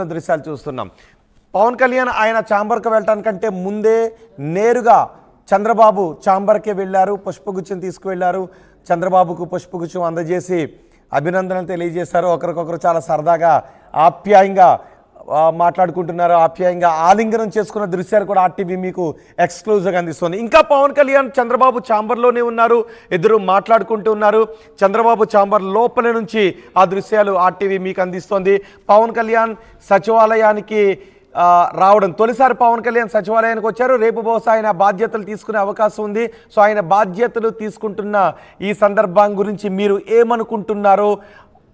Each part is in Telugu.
దృశ్యాలు చూస్తున్నాం. పవన్ కళ్యాణ్ ఆయన ఛాంబర్కి వెళ్ళటానికంటే ముందే నేరుగా చంద్రబాబు ఛాంబర్కే వెళ్ళారు. పుష్పగుచ్చం తీసుకువెళ్ళారు. చంద్రబాబుకు పుష్పగుచ్చం అందజేసి అభినందనలు తెలియజేశారు. ఒకరికొకరు చాలా సరదాగా ఆప్యాయంగా మాట్లాడుకుంటున్నారు. ఆప్యాయంగా ఆలింగనం చేసుకున్న దృశ్యాలు కూడా ఆర్టీవీ మీకు ఎక్స్క్లూజివ్గా అందిస్తుంది. ఇంకా పవన్ కళ్యాణ్ చంద్రబాబు ఛాంబర్లోనే ఉన్నారు. ఇద్దరు మాట్లాడుకుంటూ ఉన్నారు. చంద్రబాబు ఛాంబర్ లోపల నుంచి ఆ దృశ్యాలు ఆర్టీవీ మీకు అందిస్తోంది. పవన్ కళ్యాణ్ సచివాలయానికి రావడం తొలిసారి పవన్ కళ్యాణ్ సచివాలయానికి వచ్చారు. రేపు బహుశా ఆయన బాధ్యతలు తీసుకునే అవకాశం ఉంది. సో ఆయన బాధ్యతలు తీసుకుంటున్న ఈ సందర్భం గురించి మీరు ఏమనుకుంటున్నారో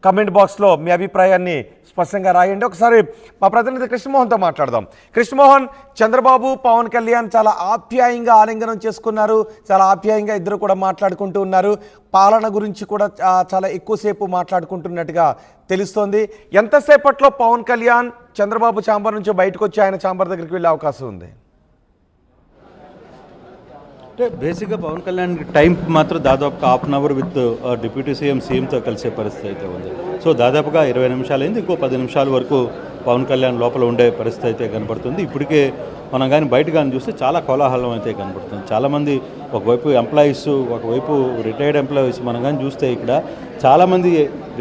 కమెంట్ బాక్స్లో మీ అభిప్రాయాన్ని స్పష్టంగా రాయండి. ఒకసారి మా ప్రతినిధి కృష్ణమోహన్తో మాట్లాడదాం. కృష్ణమోహన్, చంద్రబాబు పవన్ కళ్యాణ్ చాలా ఆప్యాయంగా ఆలింగనం చేసుకున్నారు. చాలా ఆప్యాయంగా ఇద్దరు కూడా మాట్లాడుకుంటూ ఉన్నారు. పాలన గురించి కూడా చాలా ఎక్కువసేపు మాట్లాడుకుంటున్నట్టుగా తెలుస్తోంది. ఎంతసేపట్లో పవన్ కళ్యాణ్ చంద్రబాబు ఛాంబర్ నుంచి బయటకు వచ్చి ఆయన ఛాంబర్ దగ్గరికి వెళ్ళే అవకాశం ఉంది? అంటే బేసిక్గా పవన్ కళ్యాణ్ టైం మాత్రం దాదాపుగా half an hour with deputy సీఎంతో కలిసే పరిస్థితి అయితే ఉంది. సో దాదాపుగా 20 నిమిషాలు అయింది. ఇంకో 10 నిమిషాల వరకు పవన్ కళ్యాణ్ లోపల ఉండే పరిస్థితి అయితే కనబడుతుంది. ఇప్పటికే మనం కానీ బయట కానీ చూస్తే చాలా కోలాహలం అయితే కనబడుతుంది. చాలామంది ఒకవైపు ఎంప్లాయీస్, ఒకవైపు రిటైర్డ్ ఎంప్లాయీస్ మనం కానీ చూస్తే ఇక్కడ చాలామంది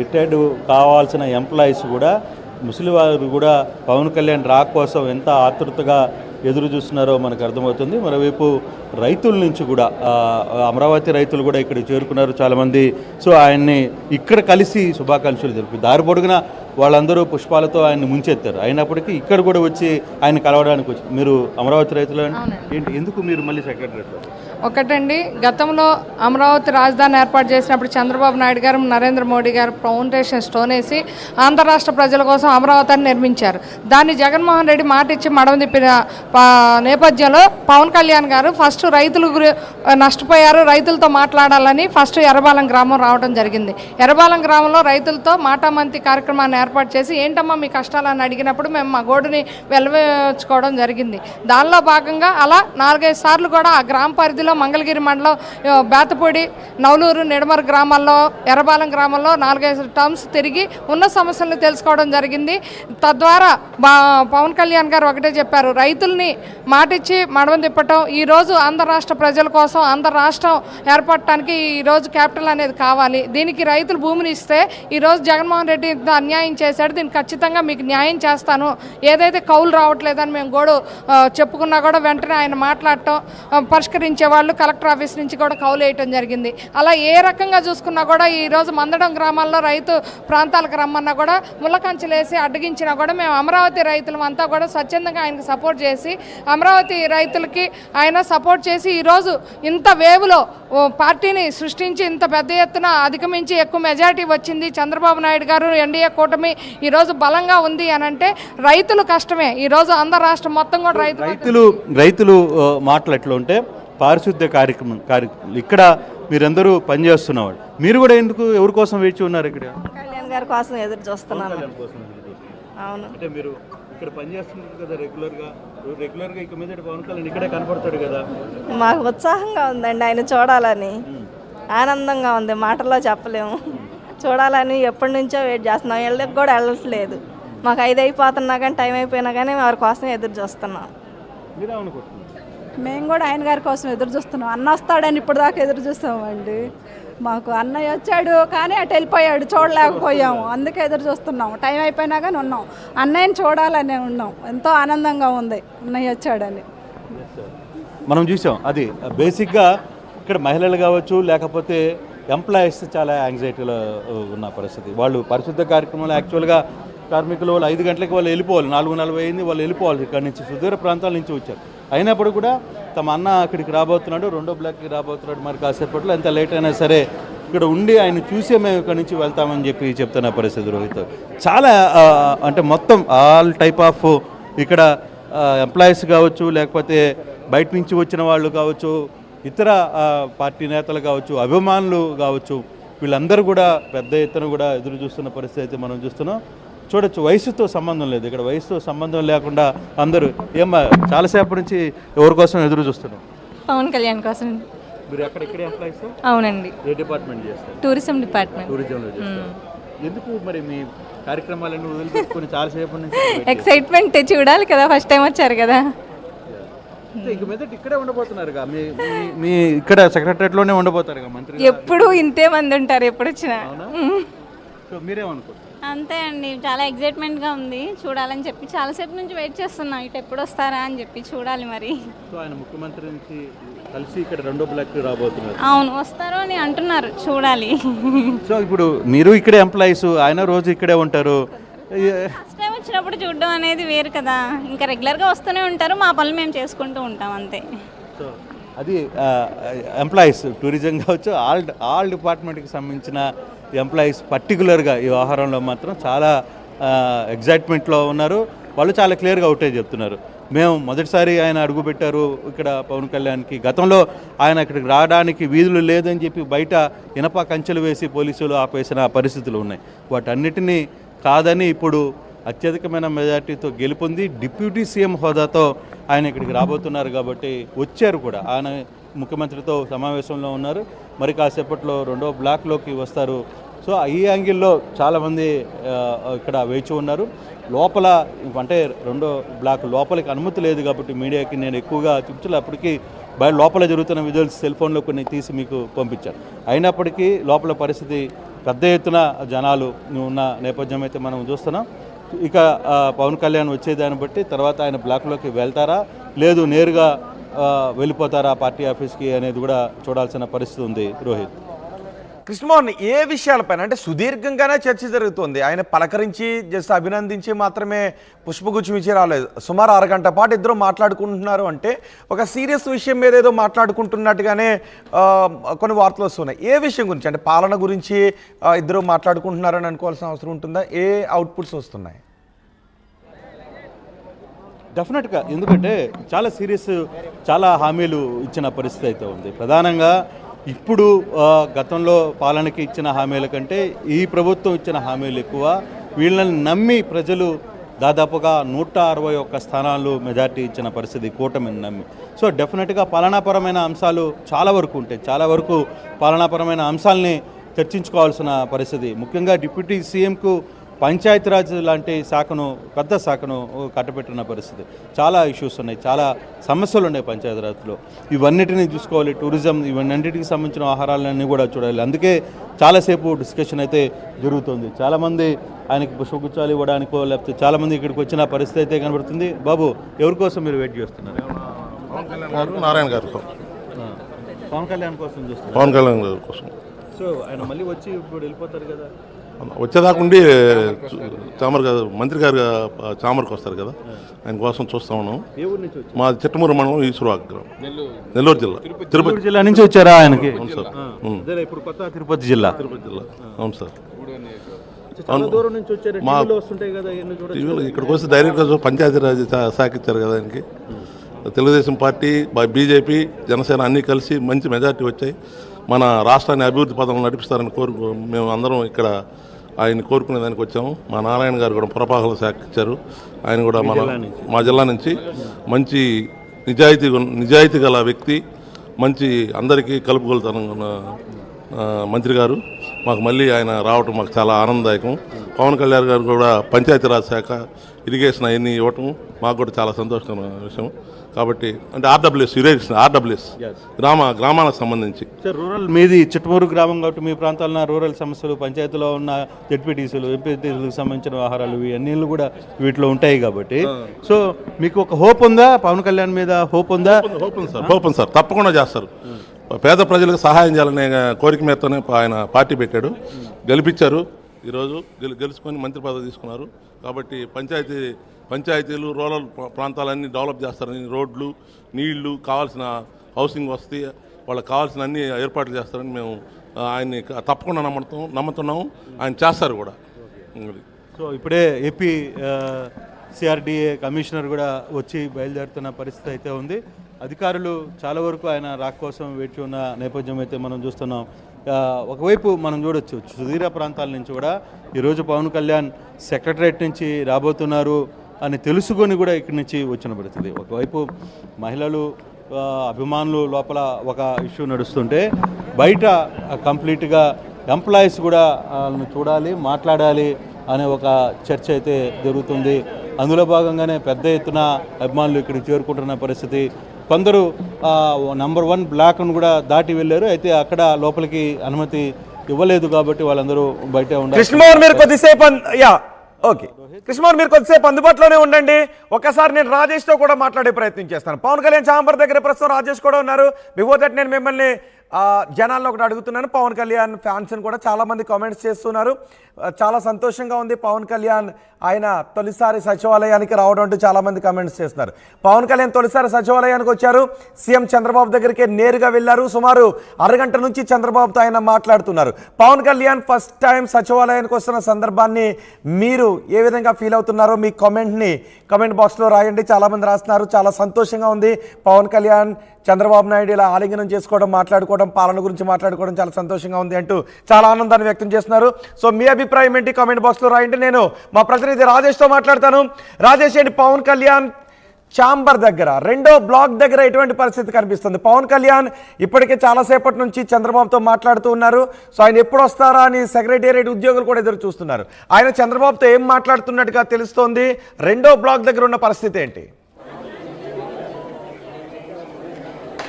రిటైర్డ్ కావాల్సిన ఎంప్లాయీస్ కూడా, ముసలి వారు కూడా పవన్ కళ్యాణ్ రాక కోసం ఎంత ఆతృతగా ఎదురు చూస్తున్నారో మనకు అర్థమవుతుంది. మరోవైపు రైతుల నుంచి కూడా అమరావతి రైతులు కూడా ఇక్కడ చేరుకున్నారు చాలామంది. సో ఆయన్ని ఇక్కడ కలిసి శుభాకాంక్షలు తెలిపి దారి పొడుగున వాళ్ళందరూ పుష్పాలతో ఆయన్ని ముంచెత్తారు. అయినప్పటికీ ఇక్కడ కూడా వచ్చి ఆయన కలవడానికి వచ్చి, మీరు అమరావతి రైతులు ఏంటి, ఎందుకు మీరు మళ్ళీ సెక్రటరీ? ఒకటండి, గతంలో అమరావతి రాజధాని ఏర్పాటు చేసినప్పుడు చంద్రబాబు నాయుడు గారు, నరేంద్ర మోడీ గారు ఫౌండేషన్ స్టోన్ వేసి ఆంధ్ర రాష్ట్ర ప్రజల కోసం అమరావతిని నిర్మించారు. దాన్ని జగన్మోహన్ రెడ్డి మాట ఇచ్చి మడమ తిప్పిన నేపథ్యంలో పవన్ కళ్యాణ్ గారు ఫస్ట్ రైతులు నష్టపోయారు, రైతులతో మాట్లాడాలని ఫస్ట్ ఎర్రబాలెం గ్రామం రావడం జరిగింది. ఎర్రబాలెం గ్రామంలో రైతులతో మాటామంతి కార్యక్రమాన్ని ఏర్పాటు చేసి ఏంటమ్మా మీ కష్టాలని అడిగినప్పుడు మేము మా గోడుని వెల్లవేర్చుకోవడం జరిగింది. దానిలో భాగంగా అలా 4-5 సార్లు కూడా ఆ గ్రామ పరిధిలో మంగళగిరి మండలం, బేతపూడి, నవలూరు, నిడమరు గ్రామాల్లో, ఎర్రబాలెం గ్రామంలో 4-5 టర్మ్స్ తిరిగి ఉన్న సమస్యలను తెలుసుకోవడం జరిగింది. తద్వారా పవన్ కళ్యాణ్ గారు ఒకటే చెప్పారు, రైతుల్ని మాటిచ్చి మడమ తిప్పటం, ఈరోజు ఆంధ్ర రాష్ట్ర ప్రజల కోసం ఆంధ్ర రాష్ట్రం ఏర్పడటానికి ఈరోజు క్యాపిటల్ అనేది కావాలి, దీనికి రైతులు భూమిని ఇస్తే ఈరోజు జగన్మోహన్ రెడ్డి ఇంత అన్యాయం చేశాడు, దీనికి ఖచ్చితంగా మీకు న్యాయం చేస్తాను, ఏదైతే కౌలు రావట్లేదని మేము గోడు చెప్పుకున్నా కూడా వెంటనే ఆయన మాట్లాడటం, పరిష్కరించేవాళ్ళు కలెక్టర్ ఆఫీస్ నుంచి కూడా కౌలు వేయటం జరిగింది. అలా ఏ రకంగా చూసుకున్నా కూడా ఈరోజు మందడం గ్రామాల్లో రైతు ప్రాంతాలకు రమ్మన్నా కూడా ముళ్ళకంచెలేసి అడ్డగించినా కూడా మేము అమరావతి రైతులం అంతా కూడా స్వచ్ఛందంగా ఆయనకు సపోర్ట్ చేసి, అమరావతి రైతులకి ఆయన సపోర్ట్ చేసి ఈరోజు ఇంత వేవ్లో పార్టీని సృష్టించి ఇంత పెద్ద ఎత్తున అధిగమించి ఎక్కువ మెజారిటీ వచ్చింది. చంద్రబాబు నాయుడు గారు ఎన్డీఏ కూటమి ఈరోజు బలంగా ఉంది అని అంటే రైతులు కష్టమే. ఈరోజు ఆంధ్ర రాష్ట్రం మొత్తం కూడా రైతులు మాటలు ఎట్లా ఉంటే పారిశుద్ధ్య కార్యక్రమం ఇక్కడ మీరందరూ పనిచేస్తున్నవాడు, మీరు కూడా ఎందుకు ఎవరి కోసం వేచి ఉన్నారు? ఇక్కడ కళ్యాణ్ గారి కోసం ఎదురు చూస్తున్నాను. అవును, అంటే మీరు ఇక్కడ పనిచేస్తున్నారు కదా రెగ్యులర్గా ఇక మీద పవన్ కళ్యాణ్ ఇక్కడే కనపడతాడు కదా. మాకు ఉత్సాహంగా ఉందండి ఆయన చూడాలని, ఆనందంగా ఉంది, మాటల్లో చెప్పలేము. చూడాలని ఎప్పటి నుంచో వెయిట్ చేస్తున్నాం. వెళ్ళకి కూడా వెళ్ళట్లేదు. మాకు 5 అయిపోతున్నా కానీ టైం అయిపోయినా కానీ వారి కోసం ఎదురు చూస్తున్నాం. మేము కూడా ఆయన గారి కోసం ఎదురు చూస్తున్నాం. అన్న వస్తాడని ఇప్పుడు దాకా ఎదురు చూస్తామండి. మాకు అన్నయ్య వచ్చాడు కానీ అటు వెళ్ళిపోయాడు, చూడలేకపోయాము, అందుకే ఎదురు చూస్తున్నాం. టైం అయిపోయినా కానీ ఉన్నాం, అన్నయ్యని చూడాలనే ఉన్నాం. ఎంతో ఆనందంగా ఉంది అన్నయ్య వచ్చాడని. మనం చూసాం అది బేసిక్గా ఇక్కడ మహిళలు కావచ్చు, లేకపోతే ఎంప్లాయీస్ చాలా యాంగ్జైటీలో ఉన్న పరిస్థితి. వాళ్ళు పరిశుద్ధ కార్యక్రమాలు యాక్చువల్గా కార్మికులు వాళ్ళు 5 గంటలకి వాళ్ళు వెళ్ళిపోవాలి, 4:40 అయింది వాళ్ళు వెళ్ళిపోవాలి, ఇక్కడ నుంచి సుదూర ప్రాంతాల నుంచి వచ్చారు. అయినప్పుడు కూడా తమ అన్న అక్కడికి రాబోతున్నాడు, 2వ బ్లాక్కి రాబోతున్నాడు, మరి కాసేపట్లో ఎంత లేట్ అయినా సరే ఇక్కడ ఉండి ఆయన చూసే మేము ఇక్కడ నుంచి వెళ్తామని చెప్పి చెప్తున్న పరిస్థితి. రోహిత్ చాలా అంటే మొత్తం ఆల్ టైప్ ఆఫ్ ఇక్కడ ఎంప్లాయీస్ కావచ్చు, లేకపోతే బయట నుంచి వచ్చిన వాళ్ళు కావచ్చు, ఇతర పార్టీ నేతలు కావచ్చు, అభిమానులు కావచ్చు, వీళ్ళందరూ కూడా పెద్ద ఎత్తున కూడా ఎదురు చూస్తున్న పరిస్థితి అయితే మనం చూస్తున్నాం. చూడొచ్చు, వయసుతో సంబంధం లేదు ఇక్కడ, వయసుతో సంబంధం లేకుండా అందరూ ఏమ్మా చాలాసేపు నుంచి ఎవరి కోసం ఎదురు చూస్తున్నాం? పవన్ కళ్యాణ్ కోసం. మీరు ఎక్కడ ఇక్కడే ఎంప్లాయీస్? అవునండి. ఏ డిపార్ట్మెంట్ చేస్తారు? Tourism department. టూరిజంలో చేస్తారు. ఎందుకు మరి మీ కార్యక్రమాలన్నీ వదిలిపెట్టుకొని చాలాసేపు నుంచి ఎక్సైట్మెంట్ చూడాలి కదా, ఫస్ట్ టైం వచ్చారు కదా. ఇక మీదట ఇక్కడే ఉండబోతున్నారుగా, మీ మీ ఇక్కడ సెక్రటరియట్లోనే ఉండబోతారుగా మంత్రి. ఎప్పుడు ఇంతే మంది ఉంటారు ఎప్పుడు వచ్చినా. సో మీరేమనుకుంటారు? అంతే అండి, చాలా ఎగ్జైట్మెంట్గా ఉంది చూడాలని చెప్పి. చాలాసేపు నుంచి వెయిట్ చేస్తున్నాం ఇటు ఎప్పుడు వస్తారా అని చెప్పి, చూడాలి మరి. సో ఆయన ముఖ్యమంత్రి నుంచి కలిసి ఇక్కడ రెండో బ్లాక్ రాబోతున్నారు. అవును, వస్తారు అని అంటున్నారు, చూడాలి. సో ఇప్పుడు మీరు ఇక్కడే ఎంప్లాయీస్, ఆయన రోజు ఇక్కడే ఉంటారు. ఫస్ట్ టైం వచ్చినప్పుడు చూడడం అనేది వేరు కదా, ఇంకా రెగ్యులర్గా వస్తూనే ఉంటారు, మా పనులు మేము చేసుకుంటూ ఉంటాం అంతే. సో అది ఎంప్లాయీస్, టూరిజం కావచ్చు, ఆల్ డిపార్ట్మెంట్కి సంబంధించిన ఎంప్లాయీస్ పర్టికులర్గా ఈ వ్యవహారంలో మాత్రం చాలా ఎగ్జైట్మెంట్లో ఉన్నారు. వాళ్ళు చాలా క్లియర్గా అవుటే చెప్తున్నారు. మేము మొదటిసారి ఆయన అడుగుపెట్టారు ఇక్కడ పవన్ కళ్యాణ్కి. గతంలో ఆయన ఇక్కడికి రావడానికి వీధులు లేదని చెప్పి బయట ఇనప కంచెలు వేసి పోలీసులు ఆపేసిన పరిస్థితులు ఉన్నాయి. వాటన్నిటినీ కాదని ఇప్పుడు అత్యధికమైన మెజార్టీతో గెలుపొంది డిప్యూటీ సీఎం హోదాతో ఆయన ఇక్కడికి రాబోతున్నారు. కాబట్టి వచ్చారు కూడా, ఆయన ముఖ్యమంత్రితో సమావేశంలో ఉన్నారు. మరి కాసేపట్లో రెండో బ్లాక్లోకి వస్తారు. సో ఈ యాంగిల్లో చాలామంది ఇక్కడ వేచి ఉన్నారు. లోపల అంటే రెండో బ్లాక్ లోపలికి అనుమతి లేదు కాబట్టి మీడియాకి నేను ఎక్కువగా చూపించలే. అప్పటికి లోపల జరుగుతున్న విజువల్స్ సెల్ ఫోన్లో కొన్ని తీసి మీకు పంపించాను. అయినప్పటికీ లోపల పరిస్థితి పెద్ద ఎత్తున జనాలు ఉన్న నేపథ్యం అయితే మనం చూస్తున్నాం. ఇక పవన్ కళ్యాణ్ వచ్చేదాన్ని బట్టి తర్వాత ఆయన బ్లాక్లోకి వెళ్తారా లేదు నేరుగా వెళ్ళిపోతారా పార్టీ ఆఫీస్కి అనేది కూడా చూడాల్సిన పరిస్థితి ఉంది. రోహిత్, కృష్ణమోహన్, ఏ విషయాలపైన అంటే సుదీర్ఘంగానే చర్చ జరుగుతుంది. ఆయన పలకరించి జస్ట్ అభినందించి మాత్రమే పుష్పగుచ్చం ఇచ్చి రాలేదు. సుమారు 6 గంటల పాటు ఇద్దరు మాట్లాడుకుంటున్నారు అంటే ఒక సీరియస్ విషయం మీద ఏదో మాట్లాడుకుంటున్నట్టుగానే కొన్ని వార్తలు వస్తున్నాయి. ఏ విషయం గురించి అంటే పాలన గురించి ఇద్దరు మాట్లాడుకుంటున్నారని అనుకోవాల్సిన అవసరం ఉంటుందా? ఏ అవుట్పుట్స్ వస్తున్నాయి? డెఫినెట్గా, ఎందుకంటే చాలా సీరియస్, చాలా హామీలు ఇచ్చిన పరిస్థితి అయితే ఉంది. ప్రధానంగా ఇప్పుడు గతంలో పాలనకి ఇచ్చిన హామీల కంటే ఈ ప్రభుత్వం ఇచ్చిన హామీలు ఎక్కువ. వీళ్ళని నమ్మి ప్రజలు దాదాపుగా 161 స్థానాలు మెజార్టీ ఇచ్చిన పరిస్థితి కూటమిని నమ్మి. సో డెఫినెట్గా పాలనాపరమైన అంశాలు చాలా వరకు ఉంటాయి. చాలా వరకు పాలనాపరమైన అంశాలని చర్చించుకోవాల్సిన పరిస్థితి. ముఖ్యంగా డిప్యూటీ సీఎంకు పంచాయతీరాజ్ లాంటి శాఖను, పెద్ద శాఖను కట్టబెట్టిన పరిస్థితి. చాలా ఇష్యూస్ ఉన్నాయి, చాలా సమస్యలు ఉన్నాయి పంచాయతీరాజ్లో. ఇవన్నిటిని చూసుకోవాలి. టూరిజం, ఇవన్నింటికి సంబంధించిన ఆహారాలన్నీ కూడా చూడాలి. అందుకే చాలాసేపు డిస్కషన్ అయితే జరుగుతుంది. చాలామంది ఆయనకి పుష్పగుచ్చాలు ఇవ్వడానికో లేకపోతే చాలామంది ఇక్కడికి వచ్చిన పరిస్థితి అయితే కనబడుతుంది. బాబు, ఎవరి కోసం మీరు వెయిట్ చేస్తున్నారు? నారాయణ గారి కోసం. పవన్ కళ్యాణ్ కోసం చూస్తున్నారు? పవన్ కళ్యాణ్ గారి కోసం. సో ఆయన మళ్ళీ వచ్చి ఇప్పుడు వెళ్ళిపోతారు కదా, వచ్చేదాకుండి చామర్ గారు, మంత్రి గారు చామర్కి వస్తారు కదా, ఆయన కోసం చూస్తా ఉన్నాం. ఏ ఊరు నుంచి వచ్చారు? మా చిట్టమూరు మండలం ఈశ్వరాగ్రం, నెల్లూరు జిల్లా, తిరుపతి జిల్లా నుంచి వచ్చారా ఆయనకి? అవును సార్. ఇప్పుడు కొత్త తిరుపతి జిల్లా. తిరుపతి జిల్లా, అవును సార్. చాలా దూరం నుంచి వచ్చారు. టీవీలో వస్తుంటాయి కదా, టీవీలో ఇక్కడికి వస్తే డైరెక్ట్గా పంచాయతీరాజ్ శాఖ ఇచ్చారు కదా ఆయనకి. తెలుగుదేశం పార్టీ, బీజేపీ, జనసేన అన్నీ కలిసి మంచి మెజార్టీ వచ్చాయి. మన రాష్ట్రాన్ని అభివృద్ధి పథంలో నడిపిస్తారని మేము అందరం ఇక్కడ ఆయన కోరుకునే దానికి వచ్చాము. మా నారాయణ గారు కూడా పురపాలక శాఖ ఇచ్చారు. ఆయన కూడా మా జిల్లా నుంచి మంచి నిజాయితీ గల వ్యక్తి, మంచి అందరికీ కలుపుగలుతనం ఉన్న మంత్రి గారు. మాకు మళ్ళీ ఆయన రావటం మాకు చాలా ఆనందదాయకం. పవన్ కళ్యాణ్ గారు కూడా పంచాయతీరాజ్ శాఖ, ఇరిగేషన్ అవన్నీ ఇవ్వటం మాకు కూడా చాలా సంతోషకరమైన విషయం. కాబట్టి అంటే ఆర్డబ్ల్యూఎస్, ఇరిగేషన్ ఆర్డబ్ల్యూఎస్ గ్రామాలకు సంబంధించి. సార్, రూరల్ మీది చిట్టమూరు గ్రామం కాబట్టి మీ ప్రాంతాల్లో రూరల్ సమస్యలు, పంచాయతీలో ఉన్న జెడ్పీటీసీలు, ఎంపీటీసీలకు సంబంధించిన ఆహారాలు ఇవన్నీ కూడా వీటిలో ఉంటాయి కాబట్టి, సో మీకు ఒక హోప్ ఉందా పవన్ కళ్యాణ్ మీద? హోప్ ఉందా? హోప్ ఉంది సార్, తప్పకుండా చేస్తారు. పేద ప్రజలకు సహాయం చేయాలనే కోరిక మీదతోనే ఆయన పార్టీ పెట్టాడు, గెలిపించారు. ఈరోజు గెలుచుకొని మంత్రి పదవి తీసుకున్నారు. కాబట్టి పంచాయతీలు, రూరల్ ప్రాంతాలన్నీ డెవలప్ చేస్తారని, రోడ్లు, నీళ్లు, కావాల్సిన హౌసింగ్ వస్తే వాళ్ళకి కావాల్సిన అన్ని ఏర్పాట్లు చేస్తారని మేము ఆయన్ని తప్పకుండా నమ్ముతున్నాము. ఆయన చేస్తారు కూడా. సో ఇప్పుడే ఏపీ సిఆర్డీఏ కమిషనర్ కూడా వచ్చి బయలుదేరుతున్న పరిస్థితి అయితే ఉంది. అధికారులు చాలా వరకు ఆయన రాక కోసం వేచి ఉన్న నేపథ్యం అయితే మనం చూస్తున్నాం. ఒకవైపు మనం చూడొచ్చు, సుదీర ప్రాంతాల నుంచి కూడా ఈరోజు పవన్ కళ్యాణ్ సెక్రటరేట్ నుంచి రాబోతున్నారు అని తెలుసుకొని కూడా ఇక్కడి నుంచి వచ్చిన పరిస్థితి. ఒకవైపు మహిళలు, అభిమానులు లోపల ఒక ఇష్యూ నడుస్తుంటే బయట కంప్లీట్గా ఎంప్లాయీస్ కూడా వాళ్ళని చూడాలి, మాట్లాడాలి అనే ఒక చర్చ అయితే జరుగుతుంది. అందులో భాగంగానే పెద్ద ఎత్తున అభిమానులు ఇక్కడికి చేరుకుంటున్న పరిస్థితి. కొందరు నంబర్ 1 బ్లాక్ను కూడా దాటి వెళ్ళారు. అయితే అక్కడ లోపలికి అనుమతి ఇవ్వలేదు కాబట్టి వాళ్ళందరూ బయటే ఉన్నారు. కృష్ణమోహన్ మీరు కొద్దిసేపు ఓకే కృష్ణమోహన్ మీరు కొద్దిసేపు అందుబాటులోనే ఉండండి. ఒకసారి నేను రాజేష్తో కూడా మాట్లాడే ప్రయత్నం చేస్తాను. పవన్ కళ్యాణ్ ఛాంబర్ దగ్గర ప్రస్తుతం రాజేష్ కూడా ఉన్నారు. బిఫోర్ దట్ నేను మిమ్మల్ని జనాల్లో ఒకటి అడుగుతున్నాను. పవన్ కళ్యాణ్ ఫ్యాన్స్ని కూడా చాలామంది కామెంట్స్ చేస్తున్నారు. చాలా సంతోషంగా ఉంది పవన్ కళ్యాణ్ ఆయన తొలిసారి సచివాలయానికి రావడం అంటూ చాలామంది కామెంట్స్ చేస్తున్నారు. పవన్ కళ్యాణ్ తొలిసారి సచివాలయానికి వచ్చారు. సీఎం చంద్రబాబు దగ్గరికి నేరుగా వెళ్ళారు. సుమారు అరగంట నుంచి చంద్రబాబుతో ఆయన మాట్లాడుతున్నారు. పవన్ కళ్యాణ్ ఫస్ట్ టైం సచివాలయానికి వస్తున్న సందర్భాన్ని మీరు ఏ విధంగా ఫీల్ అవుతున్నారో మీ కామెంట్ బాక్స్లో రాయండి. చాలామంది రాస్తున్నారు చాలా సంతోషంగా ఉంది పవన్ కళ్యాణ్ చంద్రబాబు నాయుడు ఇలా ఆలింగనం చేసుకోవడం, మాట్లాడుకోవడం, పాలన గురించి మాట్లాడుకోవడం చాలా సంతోషంగా ఉంది అంటూ చాలా ఆనందాన్ని వ్యక్తం చేస్తున్నారు. సో మీ అభిప్రాయం ఏంటి కామెంట్ బాక్స్లో రాయండి. నేను మా ప్రతినిధి రాజేష్తో మాట్లాడతాను. రాజేష్ ఏంటి పవన్ కళ్యాణ్ ఛాంబర్ దగ్గర 2వ బ్లాక్ దగ్గర ఎటువంటి పరిస్థితి కనిపిస్తుంది? పవన్ కళ్యాణ్ ఇప్పటికే చాలాసేపటి నుంచి చంద్రబాబుతో మాట్లాడుతూ ఉన్నారు. సో ఆయన ఎప్పుడు వస్తారా అని సెక్రటేరియట్ ఉద్యోగులు కూడా ఎదురు చూస్తున్నారు. ఆయన చంద్రబాబుతో ఏం మాట్లాడుతున్నట్టుగా తెలుస్తోంది. 2వ బ్లాక్ దగ్గర ఉన్న పరిస్థితి ఏంటి?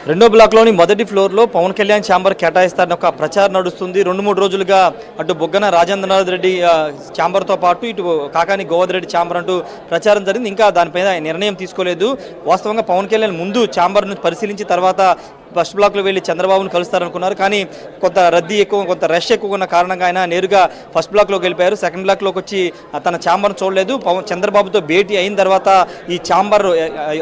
2వ బ్లాక్లోని మొదటి ఫ్లోర్లో పవన్ కళ్యాణ్ ఛాంబర్ కేటాయిస్తారని ఒక ప్రచారం నడుస్తుంది. 2-3 రోజులుగా అటు బుగ్గన రాజేంద్రనాథ్ రెడ్డి ఛాంబర్తో పాటు ఇటు కాకాని గోవర్ధన్ రెడ్డి ఛాంబర్ అంటూ ప్రచారం జరిగింది. ఇంకా దానిపైన నిర్ణయం తీసుకోలేదు. వాస్తవంగా పవన్ కళ్యాణ్ ముందు ఛాంబర్ను పరిశీలించి తర్వాత ఫస్ట్ బ్లాక్లో వెళ్ళి చంద్రబాబును కలుస్తారనుకున్నారు. కానీ కొంత రద్దీ ఎక్కువ, కొంత రష్ ఎక్కువ ఉన్న కారణంగా ఆయన నేరుగా ఫస్ట్ బ్లాక్లోకి వెళ్ళిపోయారు. సెకండ్ బ్లాక్లోకి వచ్చి తన ఛాంబర్ను చూడలేదు. చంద్రబాబుతో భేటీ అయిన తర్వాత ఈ ఛాంబర్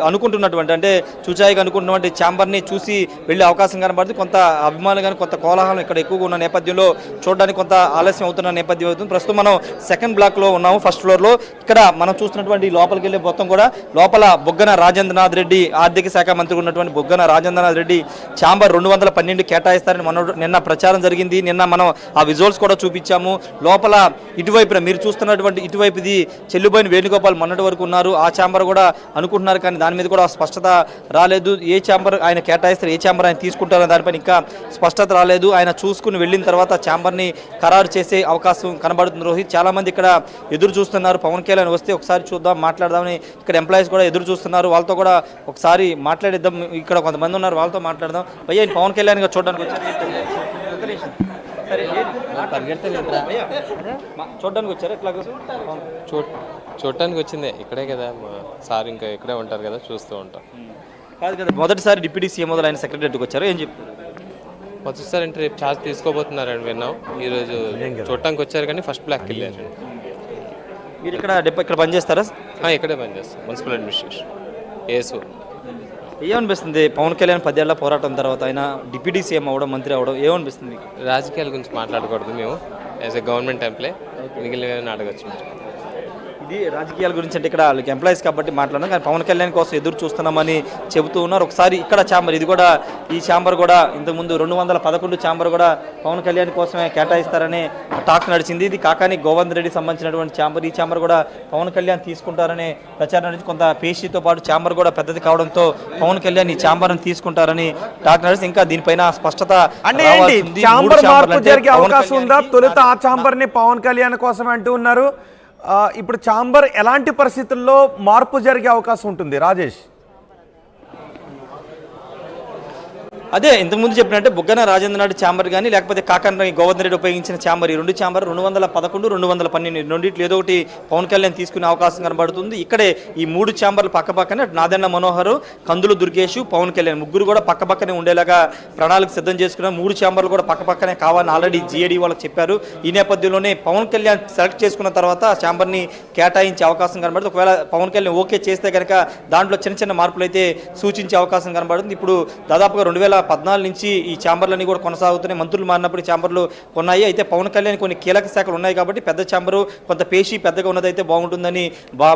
అనుకుంటున్నటువంటి అంటే చూచాయిగా అనుకుంటున్నటువంటి ఛాంబర్ని చూసి వెళ్ళే అవకాశం కనబడుతుంది. కొంత అభిమానులు కానీ కొంత కోలాహలం ఇక్కడ ఎక్కువగా ఉన్న నేపథ్యంలో చూడడానికి కొంత ఆలస్యం అవుతున్న నేపథ్యం అవుతుంది. ప్రస్తుతం మనం సెకండ్ బ్లాక్లో ఉన్నాము, ఫస్ట్ ఫ్లోర్లో. ఇక్కడ మనం చూస్తున్నటువంటి లోపలికి వెళ్ళే మొత్తం కూడా లోపల బుగ్గన రాజేంద్రనాథ్ రెడ్డి, ఆర్థిక శాఖ మంత్రి ఉన్నటువంటి బుగ్గన రాజేంద్రనాథ్ రెడ్డి ఛాంబర్ 212 కేటాయిస్తారని నిన్న ప్రచారం జరిగింది. నిన్న మనం ఆ విజువల్స్ కూడా చూపించాము. లోపల ఇటువైపున మీరు చూస్తున్నటువంటి ఇటువైపుది చెల్లుబోయిన వేణుగోపాల్ మొన్నటి వరకు ఉన్నారు. ఆ ఛాంబర్ కూడా అనుకుంటున్నారు, కానీ దాని మీద కూడా స్పష్టత రాలేదు. ఏ ఛాంబర్ ఆయన కేటాయిస్తారు, ఏ ఛాంబర్ ఆయన తీసుకుంటారో దానిపైన ఇంకా స్పష్టత రాలేదు. ఆయన చూసుకుని వెళ్ళిన తర్వాత ఛాంబర్ని ఖరారు చేసే అవకాశం కనబడుతుంది. రోహిత్, చాలామంది ఇక్కడ ఎదురు చూస్తున్నారు. పవన్ కళ్యాణ్ వస్తే ఒకసారి చూద్దాం, మాట్లాడదామని ఇక్కడ ఎంప్లాయీస్ కూడా ఎదురు చూస్తున్నారు. వాళ్ళతో కూడా ఒకసారి మాట్లాడిద్దాం. ఇక్కడ కొంతమంది ఉన్నారు, వాళ్ళతో మాట్లాడదాం. భయ్యా పవన్ కళ్యాణ్ గారు చూడడానికి వచ్చారు, చూడడానికి వచ్చారు. ఎట్లా చూడటానికి వచ్చిందే, ఇక్కడే కదా సార్, ఇంకా ఇక్కడే ఉంటారు కదా, చూస్తూ ఉంటాం. కాదు కదా, మొదటిసారి డిప్యూటీ సీఎం మొదలు ఆయన సెక్రటరీకి వచ్చారు, ఏం చెప్తారు? మొదటిసారి అంటే రేపు ఛార్జ్ తీసుకోబోతున్నారని విన్నాం. ఈరోజు చూడటానికి వచ్చారు కానీ ఫస్ట్ బ్లాక్కి వెళ్ళారు. మీరు ఇక్కడ పనిచేస్తారా? ఇక్కడే పనిచేస్తాం, మున్సిపల్ అడ్మినిస్ట్రేషన్ ఏసు. ఏమనిపిస్తుంది పవన్ కళ్యాణ్ 10 ఏళ్ల పోరాటం తర్వాత ఆయన డిప్యూటీ సీఎం అవ్వడం, మంత్రి అవ్వడం ఏమనిపిస్తుంది మీకు? రాజకీయాల గురించి మాట్లాడకూడదు మేము యాజ్ ఎ గవర్నమెంట్ ఎంప్లాయ్, మిగిలిన అడగచ్చు. ఇది రాజకీయాల గురించి అంటే ఇక్కడ వాళ్ళకి ఎంప్లాయీస్ కాబట్టి మాట్లాడడం, కానీ పవన్ కళ్యాణ్ కోసం ఎదురు చూస్తున్నామని చెబుతూ ఉన్నారు. ఒకసారి ఇక్కడ ఛాంబర్, ఇది కూడా ఈ ఛాంబర్ కూడా ఇంతకుముందు 211 ఛాంబర్ కూడా పవన్ కళ్యాణ్ కోసమే కేటాయిస్తారనే టాక్ నడిచింది. ఇది కాకాని గోవర్ధన్ రెడ్డి సంబంధించినటువంటి ఛాంబర్. ఈ ఛాంబర్ కూడా పవన్ కళ్యాణ్ తీసుకుంటారనే ప్రచారం నుంచి కొంత పేషీతో పాటు ఛాంబర్ కూడా పెద్దది కావడంతో పవన్ కళ్యాణ్ ఈ ఛాంబర్ను తీసుకుంటారని టాక్ నడిచింది. ఇంకా దీనిపైన స్పష్టత జరిగే అవకాశం ఉందా? తొలుత ఆ ఛాంబర్ ని పవన్ కళ్యాణ్ కోసం అంటూ ఉన్నారు. ఇప్పుడు ఛాంబర్ ఎలాంటి పరిస్థితుల్లో మార్పు జరిగే అవకాశం ఉంటుంది రాజేష్? అదే ఇంతకుముందు చెప్పినట్టే బుగ్గన రాజేంద్రనాథ్ ఛాంబర్ కానీ లేకపోతే కాకాని గోవర్ధన్ రెడ్డి ఉపయోగించిన ఛాంబర్, ఈ 2 ఛాంబర్ 211, 212 రెండింటిలో ఏదో ఒకటి పవన్ కళ్యాణ్ తీసుకునే అవకాశం కనబడుతుంది. ఇక్కడే ఈ 3 ఛాంబర్లు పక్కపక్కనే నాదెండ్ల మనోహర్, కందులు దుర్గేష్, పవన్ కళ్యాణ్ ముగ్గురు కూడా పక్కపక్కనే ఉండేలాగా ప్రణాళిక సిద్ధం చేసుకున్నారు. 3 ఛాంబర్లు కూడా పక్కపక్కనే కావాలని ఆల్రెడీ జీఏడీ వాళ్ళకి చెప్పారు. ఈ నేపథ్యంలోనే పవన్ కళ్యాణ్ సెలెక్ట్ చేసుకున్న తర్వాత ఆ ఛాంబర్ని కేటాయించే అవకాశం కనబడుతుంది. ఒకవేళ పవన్ కళ్యాణ్ ఓకే చేస్తే కనుక దాంట్లో చిన్న చిన్న మార్పులు అయితే సూచించే అవకాశం కనబడుతుంది. ఇప్పుడు దాదాపుగా 2014 నుంచి ఈ ఛాంబర్లన్నీ కూడా కొనసాగుతున్నాయి. మంత్రులు మారినప్పుడు ఛాంబర్లు ఉన్నాయి. అయితే పవన్ కళ్యాణ్ కొన్ని కీలక శాఖలు ఉన్నాయి కాబట్టి పెద్ద ఛాంబరు కొంత పేషీ పెద్దగా ఉన్నదైతే బాగుంటుందని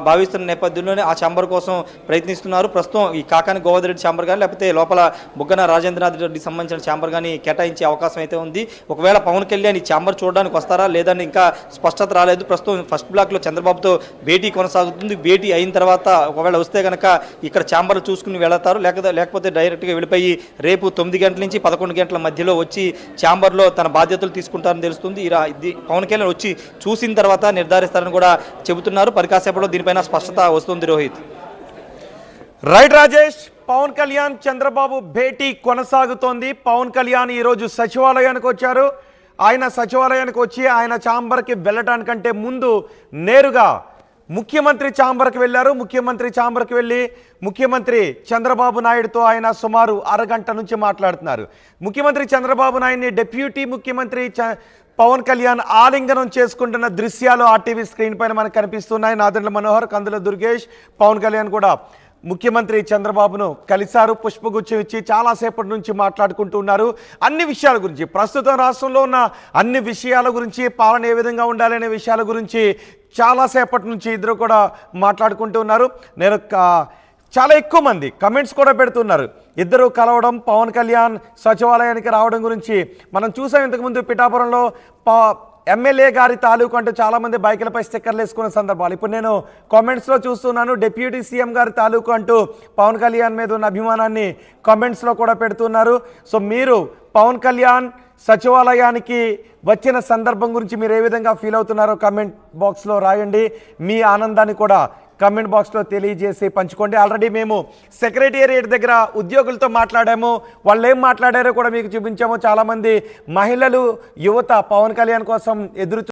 భావిస్తున్న నేపథ్యంలోనే ఆ ఛాంబర్ కోసం ప్రయత్నిస్తున్నారు. ప్రస్తుతం ఈ కాకాని గోవర్ధన్ రెడ్డి ఛాంబర్ కానీ లేకపోతే లోపల బుగ్గన రాజేంద్రనాథ్ రెడ్డికి సంబంధించిన ఛాంబర్ కానీ కేటాయించే అవకాశం అయితే ఉంది. ఒకవేళ పవన్ కళ్యాణ్ ఈ ఛాంబర్ చూడడానికి వస్తారా లేదని ఇంకా స్పష్టత రాలేదు. ప్రస్తుతం ఫస్ట్ బ్లాక్లో చంద్రబాబుతో భేటీ కొనసాగుతుంది. భేటీ అయిన తర్వాత ఒకవేళ వస్తే కనుక ఇక్కడ ఛాంబర్లు చూసుకుని వెళతారు, లేకపోతే డైరెక్ట్గా వెళ్ళిపోయి రేపు 9 గంటల నుంచి 11 గంటల మధ్యలో వచ్చి ఛాంబర్లో తన బాధ్యతలు తీసుకుంటారని తెలుస్తుంది. ఇది పవన్ కళ్యాణ్ వచ్చి చూసిన తర్వాత నిర్ధారిస్తారని కూడా చెబుతున్నారు. పరికాసేపట్లో దీనిపైన స్పష్టత వస్తుంది. రోహిత్. రైట్ రాజేష్, పవన్ కళ్యాణ్ చంద్రబాబు భేటీ కొనసాగుతోంది. పవన్ కళ్యాణ్ ఈరోజు సచివాలయానికి వచ్చారు. ఆయన సచివాలయానికి వచ్చి ఆయన ఛాంబర్కి వెళ్ళటానికంటే ముందు నేరుగా ముఖ్యమంత్రి ఛాంబర్కి వెళ్ళారు. ముఖ్యమంత్రి ఛాంబర్కి వెళ్ళి ముఖ్యమంత్రి చంద్రబాబు నాయుడుతో ఆయన సుమారు అరగంట నుంచి మాట్లాడుతున్నారు. ముఖ్యమంత్రి చంద్రబాబు నాయుడిని డిప్యూటీ ముఖ్యమంత్రి పవన్ కళ్యాణ్ ఆలింగనం చేసుకుంటున్న దృశ్యాలు ఆర్టీవీ స్క్రీన్ పైన మనకు కనిపిస్తున్నాయి. నాదెండ్ల మనోహర్, కందుల దుర్గేష్, పవన్ కళ్యాణ్ కూడా ముఖ్యమంత్రి చంద్రబాబును కలిశారు. పుష్పగుచ్చం ఇచ్చి చాలాసేపటి నుంచి మాట్లాడుకుంటున్నారు. అన్ని విషయాల గురించి, ప్రస్తుతం రాష్ట్రంలో ఉన్న అన్ని విషయాల గురించి, పాలన ఏ విధంగా ఉండాలనే విషయాల గురించి చాలాసేపటి నుంచి ఇద్దరు కూడా మాట్లాడుకుంటూ ఉన్నారు. నేను చాలా ఎక్కువ మంది కమెంట్స్ కూడా పెడుతున్నారు. ఇద్దరు కలవడం, పవన్ కళ్యాణ్ సచివాలయానికి రావడం గురించి మనం చూసాం ఇంతకుముందు పిఠాపురంలో ఎమ్మెల్యే గారి తాలూకు అంటూ చాలామంది బైకులపై స్టిక్కర్లు వేసుకున్న సందర్భాలు ఇప్పుడు నేను కామెంట్స్లో చూస్తున్నాను. డిప్యూటీ సీఎం గారి తాలూకు అంటూ పవన్ కళ్యాణ్ మీద ఉన్న అభిమానాన్ని కామెంట్స్లో కూడా పెడుతున్నారు. సో మీరు పవన్ కళ్యాణ్ సచివాలయానికి వచ్చిన సందర్భం గురించి మీరు ఏ విధంగా ఫీల్ అవుతున్నారో కామెంట్ బాక్స్లో రాయండి. మీ ఆనందాన్ని కూడా కామెంట్ బాక్స్లో తెలియజేసి పంచుకోండి. ఆల్రెడీ మేము సెక్రటేరియట్ దగ్గర ఉద్యోగులతో మాట్లాడాము. వాళ్ళు ఏం మాట్లాడారో కూడా మీకు చూపించాము. చాలామంది మహిళలు, యువత పవన్ కళ్యాణ్ కోసం ఎదురు